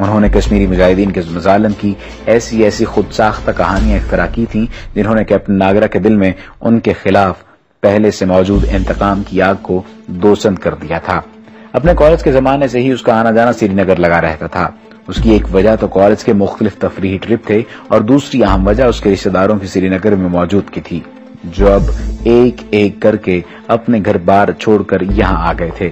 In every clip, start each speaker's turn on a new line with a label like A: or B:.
A: انہوں نے کشمیری مجاہدین کے مظالم کی ایسی خود ساختہ کہانیاں اختراع کی تھیں جنہوں نے کیپٹن ناگرا کے دل میں ان کے خلاف پہلے سے موجود انتقام کی آگ کو دوسند کر دیا تھا۔ اپنے کالج کے زمانے سے ہی اس کا آنا جانا سری نگر لگا رہتا تھا۔ اس کی ایک وجہ تو کالج کے مختلف تفریحی ٹرپ تھے اور دوسری اہم وجہ اس کے رشتہ داروں کی سری نگر میں موجودگی تھی، جو اب ایک ایک کر کے اپنے گھر بار چھوڑ کر یہاں آ گئے تھے۔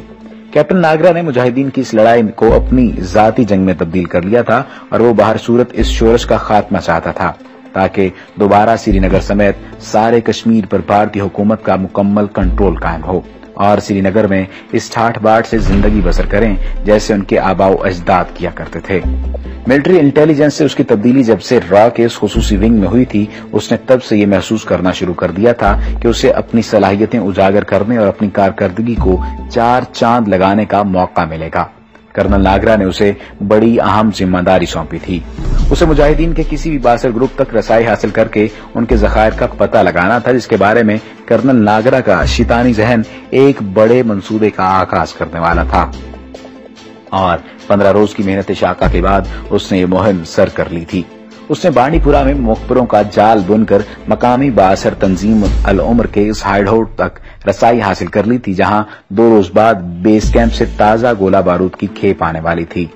A: کیپٹن ناگرا نے مجاہدین کی اس لڑائی کو اپنی ذاتی جنگ میں تبدیل کر لیا تھا اور وہ بہر صورت اس شورش کا خاتمہ چاہتا تھا تاکہ دوبارہ سری نگر سمیت سارے کشمیر پر بھارتی حکومت کا مکمل کنٹرول قائم ہو اور سری نگر میں اس ٹھاٹھ باٹ سے زندگی بسر کریں جیسے ان کے آباء و اجداد کیا کرتے تھے۔ ملٹری انٹیلیجنس سے اس کی تبدیلی جب سے را کے اس خصوصی ونگ میں ہوئی تھی، اس نے تب سے یہ محسوس کرنا شروع کر دیا تھا کہ اسے اپنی صلاحیتیں اجاگر کرنے اور اپنی کارکردگی کو 4 چاند لگانے کا موقع ملے گا۔ کرنل ناگرا نے اسے بڑی اہم ذمہ داری سونپی تھی۔ اسے مجاہدین کے کسی بھی باثر گروپ تک رسائی حاصل کر کے ان کے ذخائر کا پتہ لگانا تھا، جس کے بارے میں کرنل ناگرا کا شیطانی ذہن ایک بڑے منصوبے کا آغاز کرنے والا تھا، اور 15 روز کی محنت شاقہ کے بعد اس نے یہ مہم سر کر لی تھی۔ اس نے بانڈی پورہ میں مخبروں کا جال بن کر مقامی بااثر تنظیم العمر کے اس ہائیڈ ہاؤس تک رسائی حاصل کر لی تھی، جہاں 2 روز بعد بیس کیمپ سے تازہ گولہ بارود کی کھیپ آنے والی تھی۔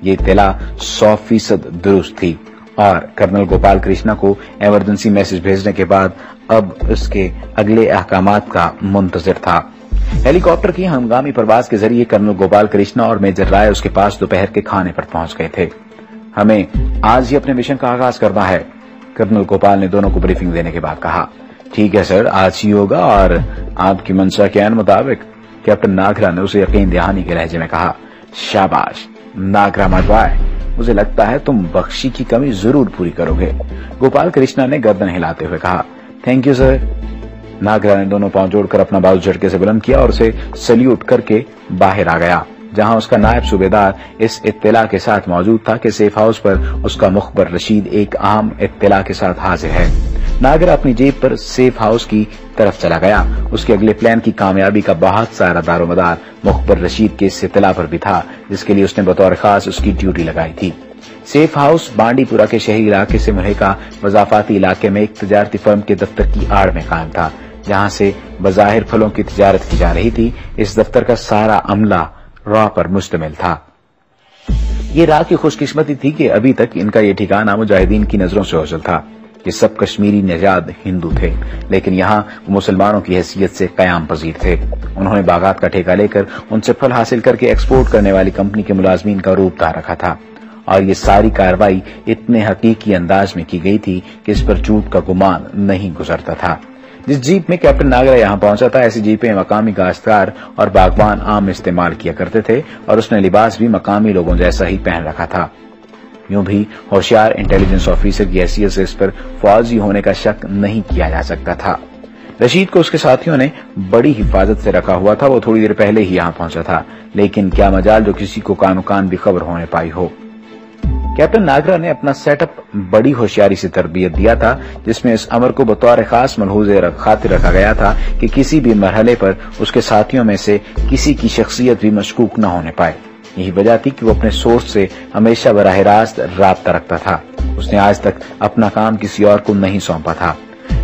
A: یہ اطلاع 100% درست تھی اور کرنل گوپال کرشنا کو ایمرجنسی میسج بھیجنے کے بعد اب اس کے اگلے احکامات کا منتظر تھا۔ ہیلی کاپٹر کی ہنگامی پرواز کے ذریعے کرنل گوپال کرشنا اور میجر رائے اس کے پاس دوپہر کے کھانے پر پہنچ گئے تھے۔ ہمیں آج ہی اپنے مشن کا آغاز کرنا ہے، کرنل گوپال نے دونوں کو بریفنگ دینے کے بعد کہا۔ ٹھیک ہے سر، آج ہی ہوگا اور آپ کی منشا کے عین مطابق، کیپٹن ناگرا نے اسے یقین دہانی کے لہجے میں کہا۔ شاباش ناگرا مدوائے، مجھے لگتا ہے تم بخشی کی کمی ضرور پوری کرو گے، گوپال کرشنا نے گردن ہلاتے ہوئے کہا۔ Thank you sir. ناگرا نے دونوں پاؤں جوڑ کر اپنا بازو جھٹکے سے بلند کیا اور اسے سلیوٹ کر کے باہر آ گیا، جہاں اس کا نائب صوبیدار اس اطلاع کے ساتھ موجود تھا کہ سیف ہاؤس پر اس کا مخبر رشید ایک اہم اطلاع کے ساتھ حاضر ہے۔ ناگرا اپنی جیب پر سیف ہاؤس کی طرف چلا گیا۔ اس کے اگلے پلان کی کامیابی کا بہت سارا دار و مدار مخبر رشید کے اس اطلاع پر بھی تھا، جس کے لیے اس نے بطور خاص اس کی ڈیوٹی لگائی تھی۔ سیف ہاؤس بانڈی پورہ کے شہری علاقے سے ملحقہ وضافاتی علاقے میں ایک تجارتی فرم کے دفتر کی آڑ میں قائم تھا، جہاں سے بظاہر پھلوں کی تجارت کی جا رہی تھی۔ اس دفتر کا سارا عملہ را پر مشتمل تھا۔ یہ را کی خوش قسمتی تھی کہ ابھی تک ان کا یہ ٹھکانہ مجاہدین کی نظروں سے اوجھل تھا۔ یہ سب کشمیری نژاد ہندو تھے، لیکن یہاں وہ مسلمانوں کی حیثیت سے قیام پذیر تھے۔ انہوں نے باغات کا ٹھیکہ لے کر ان سے پھل حاصل کر کے ایکسپورٹ کرنے والی کمپنی کے ملازمین کا روپ دار رکھا تھا، اور یہ ساری کارروائی اتنے حقیقی انداز میں کی گئی تھی کہ اس پر جھوٹ کا گمان نہیں گزرتا تھا۔ جس جیپ میں کیپٹن ناگرا یہاں پہنچا تھا، ایسی جیپیں مقامی کاشتکار اور باغبان عام استعمال کیا کرتے تھے، اور اس نے لباس بھی مقامی لوگوں جیسا ہی پہن رکھا تھا۔ یوں بھی ہوشیار انٹیلیجنس آفیسر کی حیثیت سے اس پر فوجی ہونے کا شک نہیں کیا جا سکتا تھا۔ رشید کو اس کے ساتھیوں نے بڑی حفاظت سے رکھا ہوا تھا۔ وہ تھوڑی دیر پہلے ہی یہاں پہنچا تھا، لیکن کیا مجال جو کسی کو کان بھی خبر ہونے پائی ہو۔ کیپٹن ناگرا نے اپنا سیٹ اپ بڑی ہوشیاری سے تربیت دیا تھا، جس میں اس امر کو بطور خاص ملحوظ خاطر رکھا گیا تھا کہ کسی بھی مرحلے پر اس کے ساتھیوں میں سے کسی کی شخصیت بھی مشکوک نہ ہونے پائے۔ یہی وجہ تھی کہ وہ اپنے سورس سے ہمیشہ براہ راست رابطہ رکھتا تھا۔ اس نے آج تک اپنا کام کسی اور کو نہیں سونپا تھا۔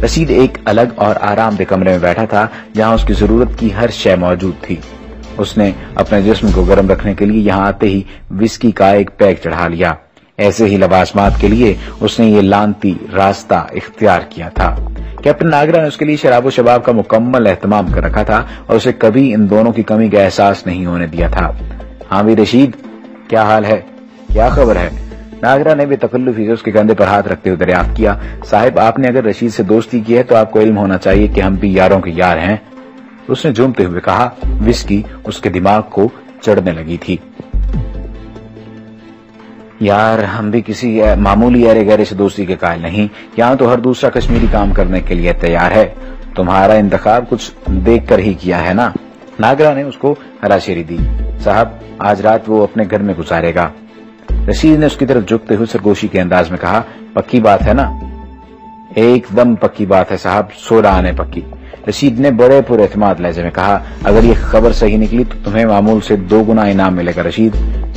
A: رشید ایک الگ اور آرام دہ کمرے میں بیٹھا تھا، جہاں اس کی ضرورت کی ہر شے موجود تھی۔ اس نے اپنے جسم کو گرم رکھنے کے لیے یہاں آتے ہی وسکی کا ایک پیک چڑھا لیا۔ ایسے ہی لوازمات کے لیے اس نے یہ لانتی راستہ اختیار کیا تھا۔ کیپٹن ناگرا نے اس کے لیے شراب و شباب کا مکمل اہتمام کر رکھا تھا اور اسے کبھی ان دونوں کی کمی کا احساس نہیں ہونے دیا تھا۔ ہاں بھی رشید، کیا حال ہے؟ کیا خبر ہے؟ ناگرا نے بے تکلفی سے اس کے کندھے پر ہاتھ رکھتے ہوئے دریافت کیا۔ صاحب، آپ نے اگر رشید سے دوستی کی ہے تو آپ کو علم ہونا چاہیے کہ ہم بھی یاروں کے یار ہیں، اس نے جھومتے ہوئے کہا۔ وسکی اس کے دماغ کو چڑھنے لگی تھی۔ یار، ہم بھی کسی معمولی ایرے گہرے سے دوستی کے قائل نہیں، یہاں تو ہر دوسرا کشمیری کام کرنے کے لیے تیار ہے۔ تمہارا انتخاب کچھ دیکھ کر ہی کیا ہے نا؟ ناگرا نے اس کو ہراشیری دی۔ صاحب، آج رات وہ اپنے گھر میں گزارے گا۔ رشید نے اس کی طرف جھکتے ہوئے سرگوشی کے انداز میں کہا۔ پکی بات ہے نا؟ ایک دم پکی بات ہے صاحب، 16 آنے پکی، رشید نے بڑے پر اعتماد لہجے میں کہا۔ اگر یہ خبر صحیح نکلی تو تمہیں معمول سے 2 گنا انعام ملے گا رشید۔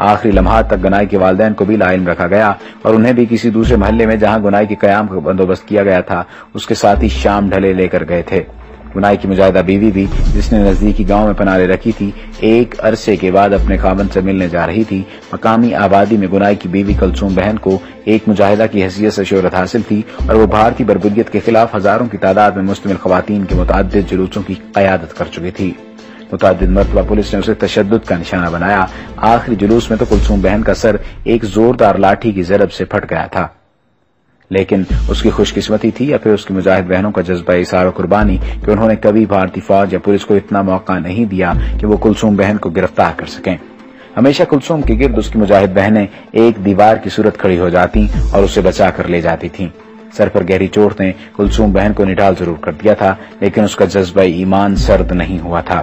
A: آخری لمحات تک گنائی کے والدین کو بھی لا علم رکھا گیا اور انہیں بھی کسی دوسرے محلے میں جہاں گنائی کے قیام کا بندوبست کیا گیا تھا اس کے ساتھ ہی شام ڈھلے لے کر گئے تھے۔ گنائی کی مجاہدہ بیوی بھی، جس نے نزدیکی گاؤں میں پناہ لے رکھی تھی، ایک عرصے کے بعد اپنے خاوند سے ملنے جا رہی تھی۔ مقامی آبادی میں گنائی کی بیوی کلثوم بہن کو ایک مجاہدہ کی حیثیت سے شہرت حاصل تھی اور وہ بھارتی بربریت کے خلاف ہزاروں کی تعداد میں مشتمل خواتین کے متعدد جلوسوں کی قیادت کر چکی تھی۔ متعدد مرتبہ پولیس نے اسے تشدد کا نشانہ بنایا۔ آخری جلوس میں تو کلثوم بہن کا سر ایک زوردار لاٹھی کی ضرب سے پھٹ گیا تھا، لیکن اس کی خوش قسمتی تھی یا پھر اس کی مجاہد بہنوں کا جذبہ اثار و قربانی کہ انہوں نے کبھی بھارتی فوج یا پولیس کو اتنا موقع نہیں دیا کہ وہ کلثوم بہن کو گرفتار کر سکیں۔ ہمیشہ کلثوم کے گرد اس کی مجاہد بہنیں ایک دیوار کی صورت کھڑی ہو جاتی اور اسے بچا کر لے جاتی تھیں۔ سر پر گہری چوٹ نے کلثوم بہن کو نڈال ضرور کر دیا تھا، لیکن اس کا جذبہ ایمان سرد نہیں ہوا تھا۔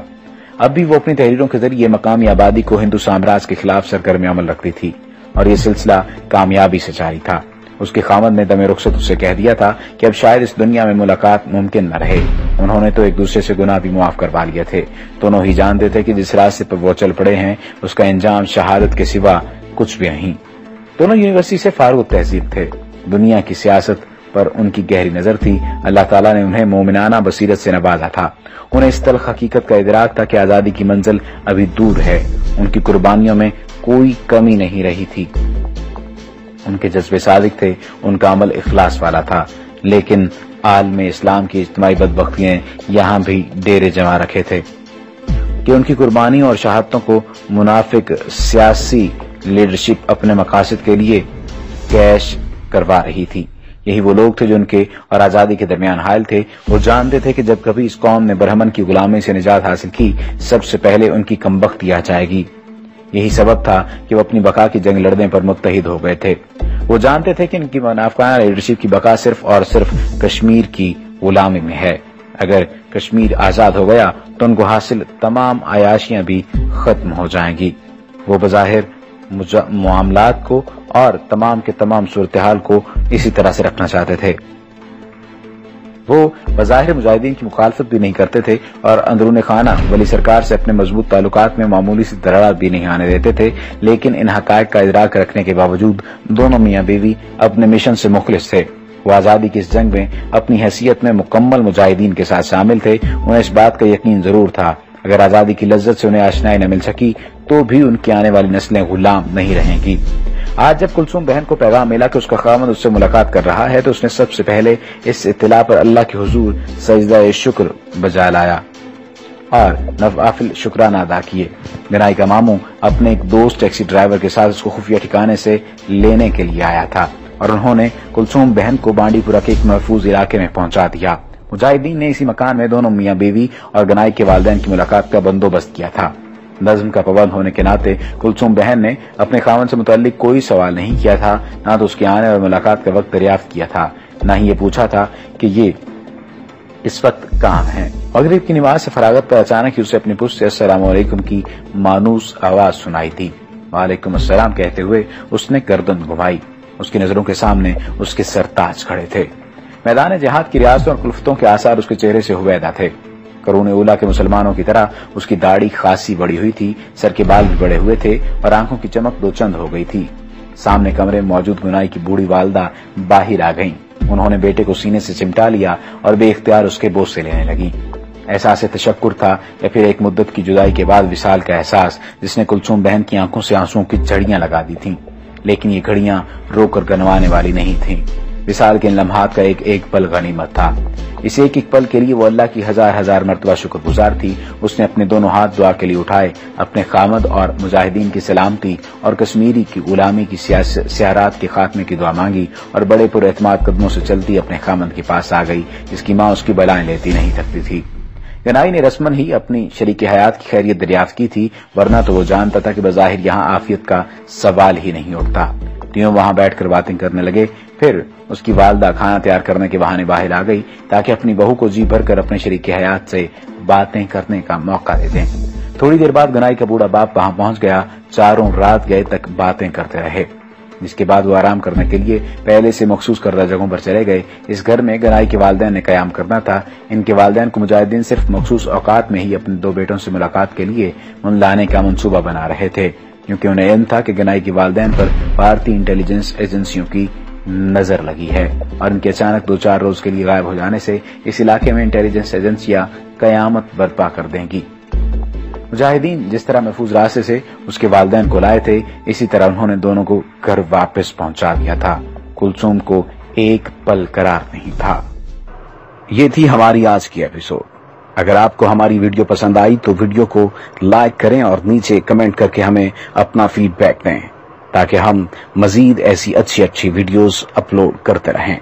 A: اب بھی وہ اپنی تحریروں کے ذریعے مقامی آبادی کو ہندو سامراج کے خلاف سرگرم عمل رکھتی تھی اور یہ سلسلہ کامیابی سے جاری تھا۔ اس کے خاوند نے دم رخصت اسے کہہ دیا تھا کہ اب شاید اس دنیا میں ملاقات ممکن نہ رہے۔ انہوں نے تو ایک دوسرے سے گناہ بھی معاف کروا لیے تھے۔ دونوں ہی جانتے تھے کہ جس راستے پر وہ چل پڑے ہیں اس کا انجام شہادت کے سوا کچھ بھی نہیں۔ دونوں یونیورسٹی سے فارغ التحصیل تھے۔ دنیا کی سیاست پر ان کی گہری نظر تھی۔ اللہ تعالیٰ نے انہیں مومنانہ بصیرت سے نوازا تھا۔ انہیں اس تلخ حقیقت کا ادراک تھا کہ آزادی کی منزل ابھی دور ہے۔ ان کی قربانیوں میں کوئی کمی نہیں رہی تھی۔ ان کے جذبے صادق تھے، ان کا عمل اخلاص والا تھا، لیکن عالم اسلام کی اجتماعی بدبختیاں یہاں بھی ڈیرے جما رکھے تھے کہ ان کی قربانی اور شہادتوں کو منافق سیاسی لیڈرشپ اپنے مقاصد کے لیے کیش کروا رہی تھی۔ یہی وہ لوگ تھے جو ان کے اور آزادی کے درمیان حائل تھے۔ وہ جانتے تھے کہ جب کبھی اس قوم نے برہمن کی غلامی سے نجات حاصل کی، سب سے پہلے ان کی کمبختی آ جائے گی۔ یہی سبب تھا کہ وہ اپنی بقا کی جنگ لڑنے پر متحد ہو گئے تھے۔ وہ جانتے تھے کہ ان کی منافقانہ لیڈرشپ کی بقا صرف اور صرف کشمیر کی غلامی میں ہے۔ اگر کشمیر آزاد ہو گیا تو ان کو حاصل تمام عیاشیاں بھی ختم ہو جائیں گی۔ وہ بظاہر معاملات کو اور تمام کے تمام صورتحال کو اسی طرح سے رکھنا چاہتے تھے۔ وہ بظاہر مجاہدین کی مخالفت بھی نہیں کرتے تھے اور اندرون خانہ ولی سرکار سے اپنے مضبوط تعلقات میں معمولی سی دراڑ بھی نہیں آنے دیتے تھے، لیکن ان حقائق کا ادراک رکھنے کے باوجود دونوں میاں بیوی اپنے مشن سے مخلص تھے۔ وہ آزادی کی اس جنگ میں اپنی حیثیت میں مکمل مجاہدین کے ساتھ شامل تھے۔ انہیں اس بات کا یقین ضرور تھا اگر آزادی کی لذت سے انہیں آشنائی نہ مل سکی تو بھی ان کی آنے والی نسلیں غلام نہیں رہیں گی۔ آج جب کلثوم بہن کو پیغام ملا کہ اس کا خاوند اس سے ملاقات کر رہا ہے تو اس نے سب سے پہلے اس اطلاع پر اللہ کے حضور سجدہ شکر بجا لایا اور نوافل شکرانہ ادا کیے۔ گنائی کا ماموں اپنے ایک دوست ٹیکسی ڈرائیور کے ساتھ اس کو خفیہ ٹھکانے سے لینے کے لیے آیا تھا اور انہوں نے کلثوم بہن کو بانڈی پورہ کے ایک محفوظ علاقے میں پہنچا دیا۔ مجاہدین نے اسی مکان میں دونوں میاں بیوی اور گنائی کے والدین کی ملاقات کا بندوبست کیا تھا۔ نظم کا پابند ہونے کے ناطے کلثوم بہن نے اپنے خاوند سے متعلق کوئی سوال نہیں کیا تھا، نہ تو اس کے آنے اور ملاقات کا وقت دریافت کیا تھا، نہ ہی یہ پوچھا تھا کہ یہ اس وقت کہاں ہے۔ مغرب کی نماز سے فراغت پر اچانک ہی اسے اپنی پشت سے السلام علیکم کی مانوس آواز سنائی تھی۔ وعلیکم السلام کہتے ہوئے اس نے گردن گھمائی۔ اس کی نظروں کے سامنے اس کے سرتاج کھڑے تھے۔ میدان جہاد کی ریاستوں اور کلفتوں کے آثار اس کے چہرے سے ہویدا تھے۔ قرون اولا کے مسلمانوں کی طرح اس کی داڑھی خاصی بڑی ہوئی تھی، سر کے بال بھی بڑے ہوئے تھے اور آنکھوں کی چمک دو چند ہو گئی تھی۔ سامنے کمرے میں موجود گنائی کی بوڑھی والدہ باہر آ گئیں۔ انہوں نے بیٹے کو سینے سے چمٹا لیا اور بے اختیار اس کے بوس سے لینے لگی۔ احساس تشکر تھا یا پھر ایک مدت کی جدائی کے بعد وصال کا احساس جس نے کلثوم بہن کی آنکھوں سے آنسوؤں کی جھڑیاں لگا دی تھیں، لیکن یہ گھڑیاں رو کر گنوانے والی نہیں تھیں۔ وصال کے ان لمحات کا ایک ایک پل غنیمت تھا۔ اس ایک ایک پل کے لیے وہ اللہ کی ہزار ہزار مرتبہ شکر گزار تھی۔ اس نے اپنے دونوں ہاتھ دعا کے لیے اٹھائے، اپنے خاوند اور مجاہدین کی سلامتی اور کشمیری کی غلامی کی سیارات کے خاتمے کی دعا مانگی اور بڑے پر اعتماد قدموں سے چلتی اپنے خاوند کے پاس آ گئی جس کی ماں اس کی بلائیں لیتی نہیں تھکتی تھی۔ گنائی نے رسمن ہی اپنی شریک حیات کی خیریت دریافت کی تھی، ورنہ تو وہ جانتا تھا کہ بظاہر یہاں عافیت کا سوال ہی نہیں اٹھتا۔ تینوں وہاں بیٹھ کر باتیں کرنے لگے۔ پھر اس کی والدہ کھانا تیار کرنے کے بہانے باہر آ گئی تاکہ اپنی بہو کو جی بھر کر اپنے شریک حیات سے باتیں کرنے کا موقع دے دیں۔ تھوڑی دیر بعد گنائی کا بوڑھا باپ وہاں پہنچ گیا۔ چاروں رات گئے تک باتیں کرتے رہے، جس کے بعد وہ آرام کرنے کے لیے پہلے سے مخصوص کردہ جگہوں پر چلے گئے۔ اس گھر میں گنائی کے والدین نے قیام کرنا تھا۔ ان کے والدین کو مجاہدین صرف مخصوص اوقات میں ہی اپنے دو بیٹوں سے ملاقات کے لیے ان لانے کا منصوبہ بنا رہے تھے۔ کیونکہ انہیں علم تھا کہ گنائی کے والدین پر بھارتی انٹیلیجنس ایجنسیوں کی نظر لگی ہے اور ان کے اچانک 2-4 روز کے لیے غائب ہو جانے سے اس علاقے میں انٹیلیجنس ایجنسیاں قیامت برپا کر دیں گی۔ مجاہدین جس طرح محفوظ راستے سے اس کے والدین کو لائے تھے، اسی طرح انہوں نے دونوں کو گھر واپس پہنچا دیا تھا۔ کلثوم کو ایک پل قرار نہیں تھا۔ یہ تھی ہماری آج کی ایپیسوڈ۔ اگر آپ کو ہماری ویڈیو پسند آئی تو ویڈیو کو لائک کریں اور نیچے کمنٹ کر کے ہمیں اپنا فیڈ بیک دیں تاکہ ہم مزید ایسی اچھی ویڈیوز اپلوڈ کرتے رہیں۔